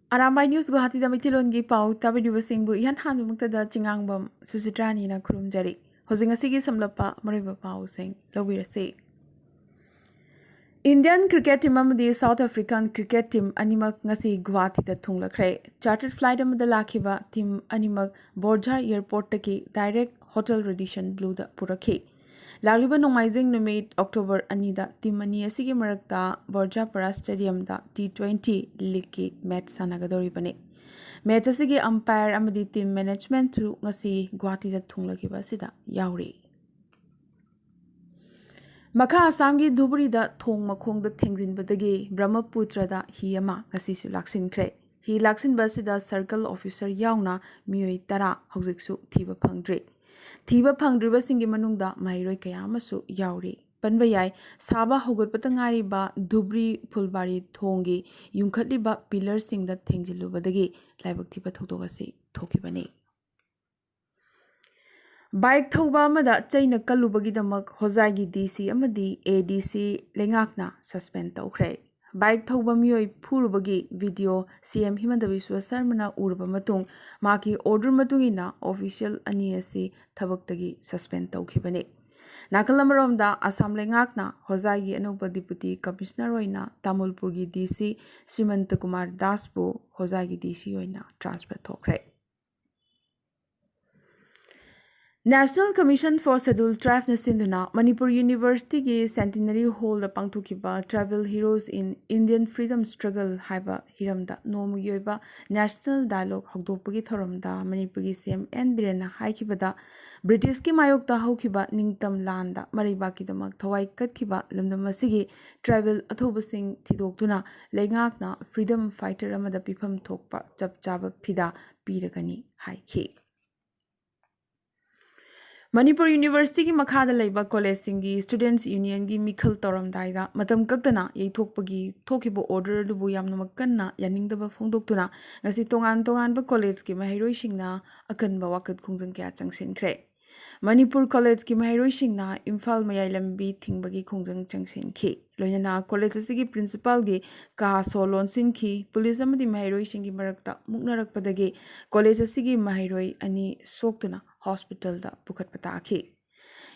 Arambai News Guwahati da Mitilongi Pau Tabidubasingbu Yan Hanmukta da Chingangbam Susitrani na Kurumjari. Hosing a Sigi Samlapa Mariba Pau Sing Lobirase. Indian cricket team amadi South African cricket team animak ngasi Guwahati da thungla kray. Chartered flight amada lakiba team animak Borja airport taki direct hotel Radisson Blue da puraki. Lagliba nomaizing numit October anida team ani asigi marakta Borja Para Stadium da T20 League ki match sanagadori bane. Match asigi umpire amadi team management tu ngasi Guwahati da thunglakiba sida yauri. Makha Assamgi Dhuburi da thong makhong da thengjin badagi Brahmaputra da hi ama ngasisu laksin kre. Hi laksin basida circle officer yauna miyoi tara haujiksu thiba phangdre. Thiba phangdriba singi manungda mairoi kaya amasu yauri. Panba yai saba hogotpata ngari ba Dhubri Phulbari thongi yungkhatli ba pillar sing da thengjilu badagi laibak thiba thokdogasi thokibani. Bike thauba amada chaina kalubagi damak hozai DC amadi ADC lengakna suspend tawkhre. Bike thauba miyoi phurubagi video CM Himanta Biswa Sarmana urba matung maki order matungina official ani asi thabaktagi suspend tawkhibani. Nakalamaramda Assam lengakna hozai anupa deputy commissioner oina Tamulpurgi DC Srimanta Kumar Dasbu hozai DC oina transfer thokre. National Commission for Scheduled Tribes Nasinduna Manipur University ki Centenary Hall da pangthukiba Tribal Heroes in Indian Freedom Struggle haiba hiramda nomu yoiba National Dialogue hogdopagi thoramda Manipur ki CM N Birena haikibada British ki mayokta haukiba ningtam landa mariba ki damak thawai katkiba lamdam asigi tribal athobasing thidoktuna lengakna freedom fighter amada pifam thokpa chapchaba phida piragani haiki. Manipur University ki makhada laiba college singi students union gi mikhal toram daida matam kaktana yeithokpagi thokibo order dubu yamna makanna yaningdaba phongdoktuna ngasi tongan ba college ki mahairoi singna akanba wakat khungjang kya changsinkhre. Manipur College ki mahairoi singna Imphal mayai lambi thingbagi khungjang changsinkhi. Loinana college asigi principal gi ka solon sinki police amadi mahairoi singi marakta muknarakpadagi college asigi mahairoi ani soktuna hospital da pukat pataki.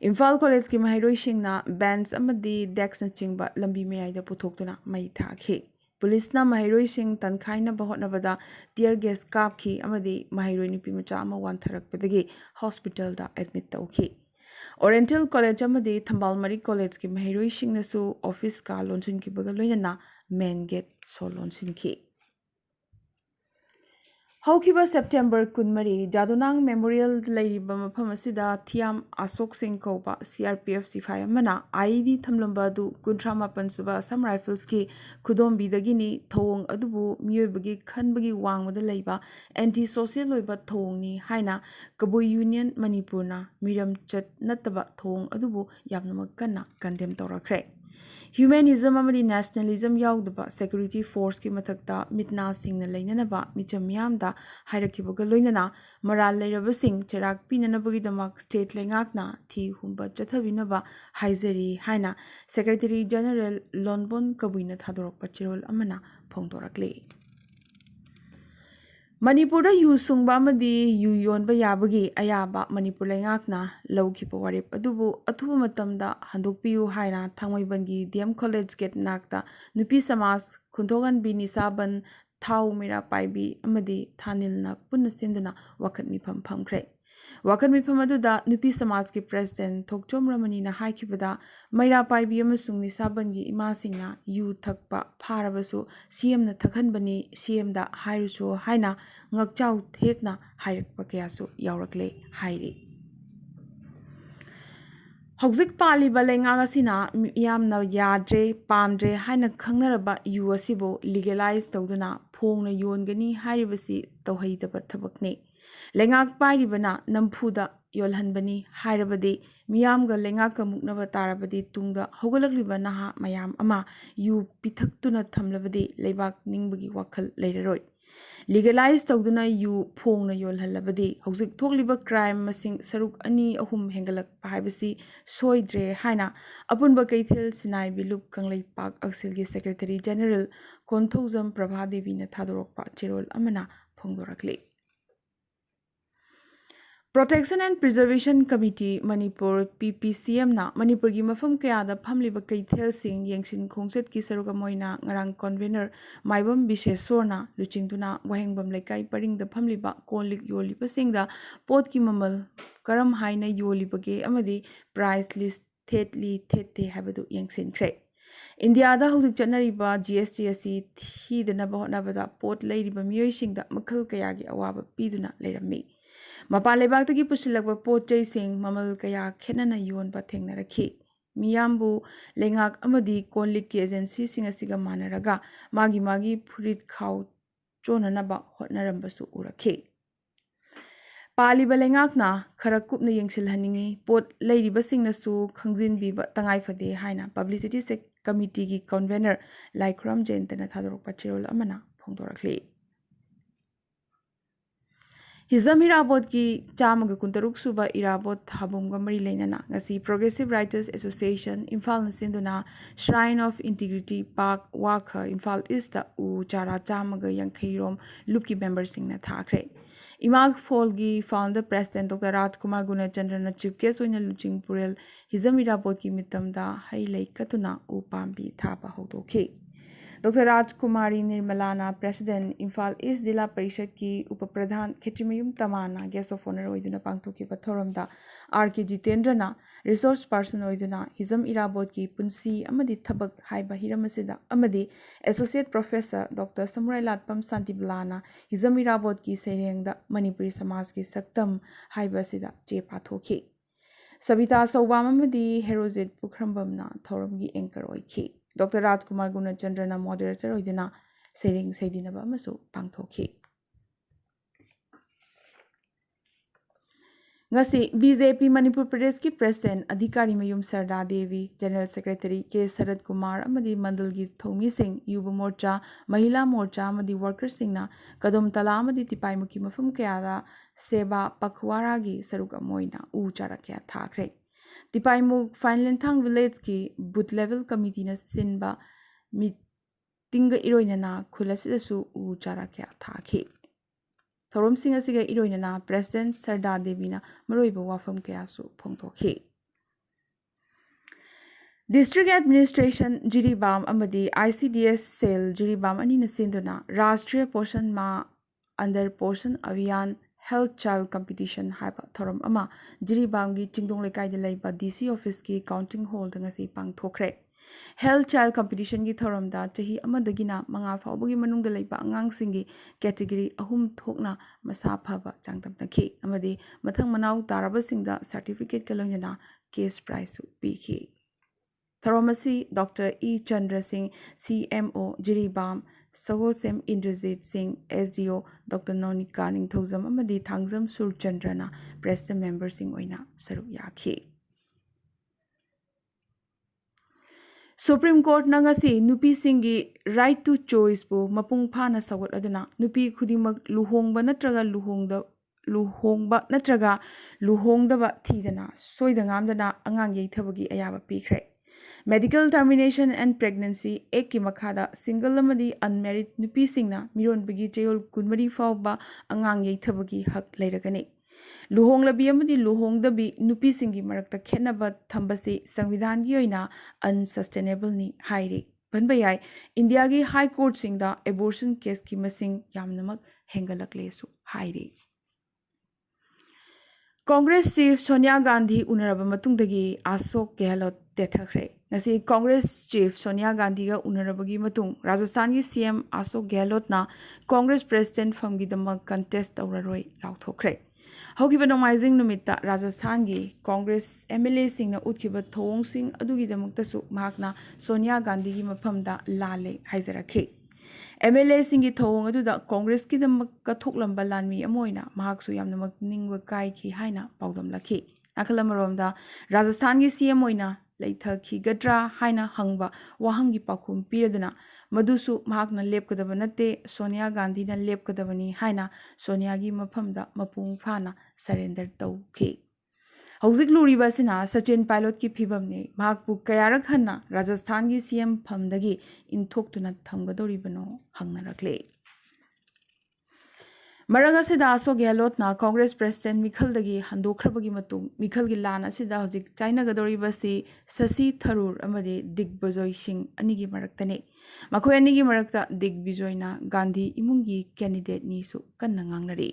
Imphal College ki mahairoi singna bands amadi decks na chingba lambi mayai da puthokduna mai thaki. Police na mahairoi sing tankhai na bahotna bada tear gas kapki amadi mahairoi nipi macha ama wantharakpadagi hospital da admit tawki. Oriental College amadi Thambalmari College ki mahairoi singna su office ka lonsin ki baga loinana main gate so lonsin ki. Haukiba September Kunmari Jadunang Memorial Lairiba Mapamasida Thiam Asok Singh Koba CRPF Sifai Mana ID Thamlambadu Kuntrama Pansuba Assam Rifles ki Kudom Bidagini Thong Adubu Miyobagi Khanbagi Wangmada Laiba Anti Social Loiba Thongni Haina Kabu Union Manipurna Miram Chat Nataba Thong Adubu Yamnamakana Condemn Torakre. Humanism amadi nationalism yaudaba security force ki mathakta mitna singna leinanaba micham yamda hairakibaga loinana maral leiraba sing cherak pinanabagi damak state lengakna thi humba chathabinaba haizari haina secretary general Lonbon Kabuina thadorok pachirol amana phongdorakle. Manipur da yu sungba amadi yu yonba yabagi ayaba Manipur lengakna lawkipa warip adubu athuba matamda handokpiyu haina thangmaibangi DM College Gate nakta nupi samaj khuntogan bi nisaban thau mera paibi amadi thanilna punna senduna wakat mifam phamkhre. Wakat mifam aduda nupi samaj ki president Thokchom Ramani na haikibada maira paibi amasung nisaban gi ima singna yu thakpa pharabasu CM na thakhanbani CM da hairusu haina ngakchau thekna hairakpa kyasu yaurakle hairi. Hauzik pali balenga sina yamna yadre pamdre haina khangnaraba yu asibo legalize tawduna phongna yongani hairibasi tawhaidaba thabakne. Lengak pairibana namphuda yolhanbani hairabadi miyamga lengaka muknaba tarabadi tungda hogalakliba naha mayam ama yu pithaktuna thamlabadi leibak ningbagi wakhal leiraroi. Legalise तौदुना यू फोंगना योलहल्लबदि हौजिक थोकलिबा crime मसिंग सरुक अनि अहुम हेंगलक हाइबसि सोइद्रे हाइना अपुनबा कैथेल सिनाई बिलुप कंगलै पाक अक्सिलगी सेक्रेटरी जनरल कोंथौजम प्रभा देवीना थादोरकपा चिरोल अमना फोंदोरकले Protection and Preservation Committee Manipur PPCM na Manipur gi mafam kaya da phamliba kaithel sing yengsin khongchet ki saruka moina ngarang convener maibam bishesor na luchingduna wahengbam lekai paring da phamliba konlik yoliba sing da pot ki mamal karam haina yoliba ge amadi price list thetli thette habadu yengsin khre India da hauzik chanariba GST asi thidana bahonabada pot leiriba miyoi sing da makhal kaya gi awaba piduna leirammi Mapaan leibakdagi pusilakba potjay sing mamal kaya khenana yonba thengnaraki. Miyambu lengak amadi konlik ki agency singasiga manaraga magi purit khaw chonanaba hotnarambasu uraki. Paliba lengak na kharakupna yengsilhaningi pot leiriba singnasu khangjinbiba tangaifade haina publicity committee ki convener Laikram Jentana thadorokpa chirol amana phongdorakli. Hizam Irabot ki Chamaga Kuntaruk Suba Irabot Habumga Mari Lenana, Nasi Progressive Writers Association, Infal Nasinduna, Shrine of Integrity Park Waka, Infal Ista U Chara Chamaga Yankairom, Luki member Singna Thakre. Imag Folgi founder President Dr. Rajkumar Gunachandran Chief Guest Wina Luching Purel, Hizam Irabot ki Mitamda, Hailai Katuna U Pambi Thapa Hodoke. Dr. Rajkumari Nirmalana, President, Infal East Zilla Parishad ki Upapradhan Khetrimayum Tamana, Guest of Honor Oiduna Pangtuki Pathoramda, R.K. Jitendrana, Resource Person Oiduna, Hizam Irabot ki Punsi, Amadi Thabak Haiba Hiramasida, Amadi, Associate Professor, Dr. Samurai Latpam Santiblana, Hizam Irabot ki Serengda, Manipuri Samas ki Saktam Haiba Sida, Che Pathoki. Sabita Sawam Amadi, Herozet Pukrambamna, Thoramgi Anchor Oiki. Dr. Rajkumar Gunachandrana moderator oiduna sering saidinaba amasu pangthokhi. Ngasi BJP Manipur Pradesh ki President Adhikari Mayum Sarda Devi, General Secretary K. Sarad Kumar amadi Mandal gi Thomi Singh, Yuba Morcha, Mahila Morcha amadi Worker Singna, Kadom Tala amadi Tipai Muki Mafum Kayada, Seba Pakhwara gi Saruka Moina, U Charakya Thakre. Tipaimuk Finlanthang Village ki booth level committee na sinba meeting iroinana khulasidasu u charakya thakhi. Thorom sing asiga iroinana President Sarda Devina maroiba wafam kayasu phongthokhi. District Administration Jiribam amadi ICDS Cell Jiribam ani na sinduna Rashtriya Poshan Ma under Poshan Abhiyan Health Child Competition haiba thorom ama Jiribam gi Chingdong Lekai de laiba DC office ki counting hall da ngasi pangthokre. Health Child Competition gi thorom da chahi amadagina manga fawbagi manung da laiba angang singi category ahum thokna masa phaba changtamnaki amadi mathang manau taraba singda certificate kaloinana case prize su piki. Tharomasi Dr. E. Chandra Singh, CMO, Jiribam, Sahol Sem Indrajit Singh, SDO, Dr. Nonika Ningthozam, Amadi Thangzam Surchandrana, President Member Singh Oina, Saru Yaki. Supreme Court Nangasi, Nupi Singhi, right to choice po, Mapung Pana Sawat Adana, Nupi Kudimak Luhongba Natraga Luhongba Natraga Luhongdaba Tidana, Soidangamdana, Angang Yathabagi Ayaba Pikre. Medical Termination and Pregnancy Eki Makada Single Lamadi Unmarried Nupi Singna Miron Bagi Jail Kunmari Fauba Angang Yathabagi Hak Lairagani. Luhong Labi Amadi Luhong Dabi Nupi Singi Marakta Kenaba Thambasi Sangvidhan Yoina Unsustainable Ni Hairi. Panbayai India Gi High Court Singda Abortion Case Ki Masing Yamnamak Hengalak Lesu Hairi. Congress Chief Sonia Gandhi Unaraba Matungdagi Ashok Gehlot Tethakre. Nasi Congress Chief Sonia Gandhi ga Unarabagi Matung Rajasthan ki CM Ashok Gehlot na Congress President Famgidama contest Auraroi Lauthokre. Hokiba Nomizing Numita Rajasthan gi Congress MLA Singh na Utkiba Thong Singh Adugidamaktasu Mahakna Sonia Gandhi gi Maphamda Lale Haizarakhe. MLA Singi Thong Aduda Congress ki damak kathoklamban lanmi amoina mahaksu yamnamak ningwa kai ki haina paudam lakhi. Nakalamaromda Rajasthan ki CM oina Laithaki Gadra haina hangba wahangi pakum piraduna मदुसु महाकना लेपकदब नते Sonia Gandhi ना लेपकदबनी हाइना सोनिया की मफमदा मपुंग फाना surrender तौखी हौजिक लुरिबसिना Sachin Pilot की फिबमने महाकपु कयारक हन्ना राजस्थान की CM फमदगी इंथोक्तुना थमगदोरिबनो हंगनरकले मरगसिदा Ashok गहलोतना Congress president मिखलदगी हंदोखरबगी मतुंग मिखलगी लान असिदा हौजिक चाइनागदोरिबसी Shashi Tharoor अमदे Digvijay Singh अनिगी मरक्तने मखोय अनिगी मरक्ता दिग्विजयना Gandhi इमुंगी candidate निसु कन्ना ngangnari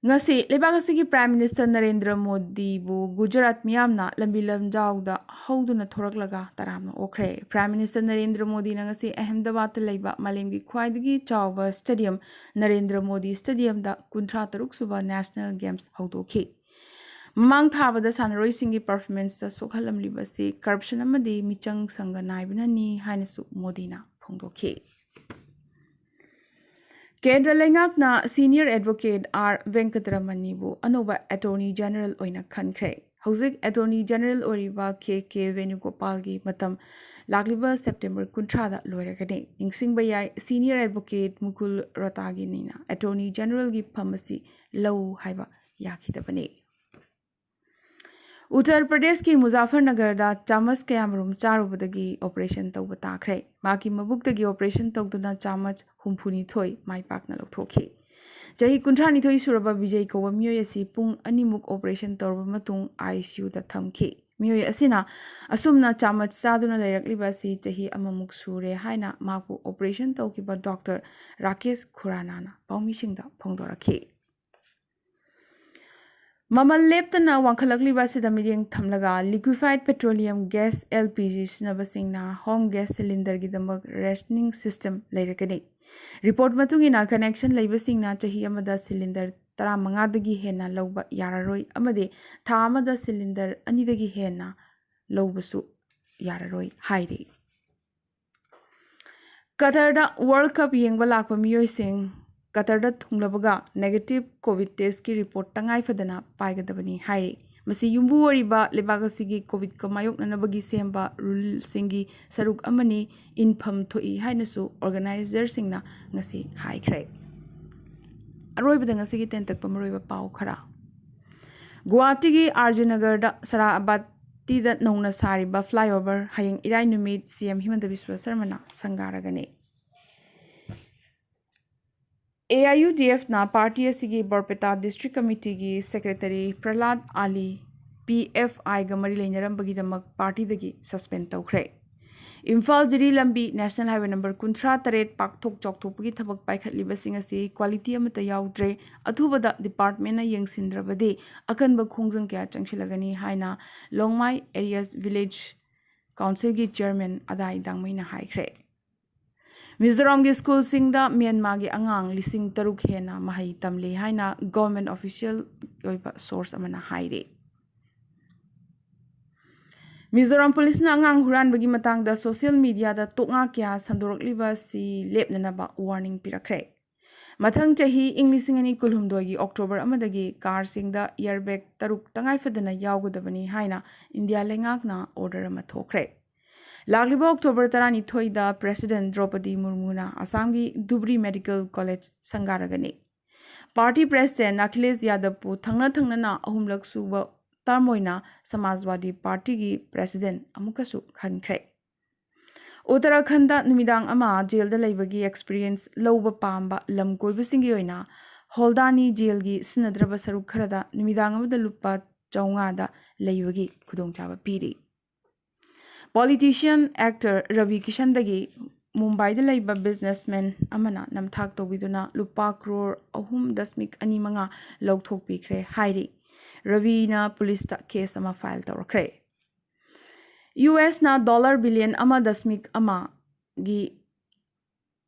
ngasi lebagasi ki prime minister narendra modi bu gujarat miyamna lambi lamjawda howduna thoraklaga taramna okre prime minister narendra modi na ngasi ahmedabad leiba malemgi khwaidagi chawba stadium narendra modi stadium da 53 suba national games howdokhi mamang thabada sanaroi singi performance da sokhalamlibasi corruption amadi michang sanga naibnani hainasu modi na phongdokhi केंद्र लेंगाकना senior advocate are Venkataramani बु अनोबा attorney general ओइना खनख्रे हौजिक attorney general ओरिबा के वेणुगोपाल की मतम लागलिबा September 19 दा लोयरगने निंगसिंगबा याय senior advocate Mukul Rohatgi नीना अटॉर्नी जनरल की फमसी लौ हाइबा याखिदबने उत्तर प्रदेश की मुजफ्फरनगर दा चामच कयामरुम चारुबदगी ऑपरेशन तौब ताखरे माकी मबुकदगी ऑपरेशन तौदुना चामच हुम्फुनी थोय माइपाकना लौथोखि जही 19 सुरबा विजय कौब मियोय असि पुंग अनिमुक ऑपरेशन तौरब मतुंग आईसीयू दा थमखि मियोय असिना असुमना चामच चादुना लेरकलिबा सि जही अममुक सुरे हाइना माकु ऑपरेशन तौकिबा डॉक्टर राकेश खुरानाना पाउमिसिंगदा फोंदोरखि ममल लेप्तना वांखलकलिबासिदा मिरियंग थमलगा लिक्विफाइड पेट्रोलियम गैस एलपीजी सिनबसिंगना होम गैस सिलेंडर की दमक रेशनिंग सिस्टम लेरकने रिपोर्ट मतुंगिना कनेक्शन लेबसिंगना चाही अमदा सिलेंडर 15 दगी हेना लौबा याररोय अमदे था अमदा सिलेंडर अनिदगी हेना लौबसु याररोय हाइरे कतरदा वर्ल्ड कप येंगबा लाकपा मियोयसिंग कतरदा थुंगलबगा नेगेटिव कोविड टेस्ट की रिपोर्ट तंगाई फदना पाइगदबनी हाइरे मसी युम्बु वरिबा लेबागसिगी कोविड का मायोकननबगी सेंबा रूल सिंगी सरुक अमनी इनफम थोई हाइनसु ऑर्गेनाइजर सिंगना ngasi हाइख्रे अरोइबदा ngasi की तेंतक पमरोइबा पाउ खरा गुवाहाटी की आरजीनगर दा सराबाद तीदा नौना सारिबा फ्लाईओवर हयंग इराई नुमित सीएम हिमंत बिस्वा शर्माना संगारगने AIUDF ना पार्टी असिगी बरपेटा डिस्ट्रिक्ट कमिटी की सेक्रेटरी प्रहलाद आली PFI गा मरी लेनरंबगी दमक पार्टी दगी सस्पेंड तौख्रे इम्फाल जिरी लंबी नेशनल हाईवे नंबर 53 पाकथोक चौकथोपगी थबक पाइखतलिबसिंग असि क्वालिटी अमता याउद्रे अथुबदा डिपार्टमेंट ना यंगसिंद्रबदे अकनब खोंजंग क्या चंगशिलगनी हाइना लोंगमाई एरियाज विलेज काउंसिल की चेयरमैन अदाई दांगमैना हाइख्रे मिजोरम की स्कूल सिंगदा म्यांमार की अंगांग लिसिंग तरुक हेना महई तमले हाइना गवर्नमेंट ऑफिशियल ओइबा सोर्स अमना हाइरे मिजोरम पुलिस ना अंगांग हुरानबगी मतंगदा सोशल मीडिया दा तोंगा क्या संदोरकलिबा सि लेपननबा वार्निंग पिरखरे मथंग चाही इंग्लिशिंग अनि कुलहुमदोय की अक्टोबर अमदगी कार सिंगदा एयरबैग तरुक तंगाई फदना यावगदबनी हाइना इंडिया लेंगाकना ऑर्डर अमा थोखरे लागलिबा अक्टोबर 12 दा प्रेसिडेंट द्रौपदी मुर्मुना असम की दुबरी मेडिकल कॉलेज संगारगने पार्टी प्रेसिडेंट अखिलेश यादव पु थंगना अहुमलक सुबा टर्म समाजवादी पार्टी की प्रेसिडेंट अमुकसु खनख्रे उत्तराखंड नुमिदांग अमा जेल दा लेबगी एक्सपीरियंस लौब पांबा लम कोइबसिंगी ओइना होल्दानी जेल की सिनद्रब सरुक खरदा नुमिदांग अमदा लुपा 400 दा लेबगी खुदोंचाबा पीरी पॉलिटिशियन एक्टर रवि किशन दगी मुंबई दा लेबा बिजनेसमैन अमना नमथाक तौबिदुना लुपा करोड़ 3.25 लौथोकपीख्रे हाइरी रविना पुलिस ता केस अमा फाइल तौरख्रे US ना $1 बिलियन 1.1 गी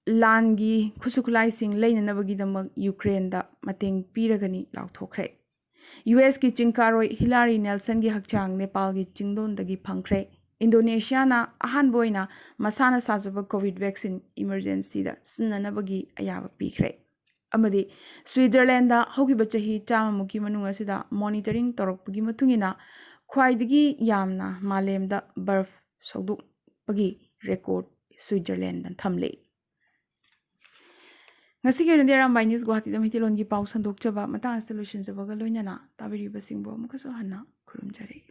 लानगी खुसुखुलाइसिंग लेननबगीदमक यूक्रेन दा मतेंग पीरगनी लाउथोख्रे US की चिंकारोय हिलारी नेल्सन की हकचांग नेपाल की चिंगदोन दगी फंख्रे इंडोनेशिया ना अहान बोइना मसाना साजब कोविड वैक्सीन इमरजेंसी दा सिन्ननबगी अयाब पीख्रे अमदी स्विट्जरलैंड दा होगिब चही चाममुकी मनुंग असिदा मॉनिटरिंग तौरकपगी मतुंगिना ख्वाइदगी यामना मालेमदा बर्फ सौदुकपगी record Switzerland dan thamle ngasi ge ne Arambai News Guwahati da mitilon gi pau sandok chaba matang solution chaba ga loina na tabiri basingbo mukaso hanna khurum jare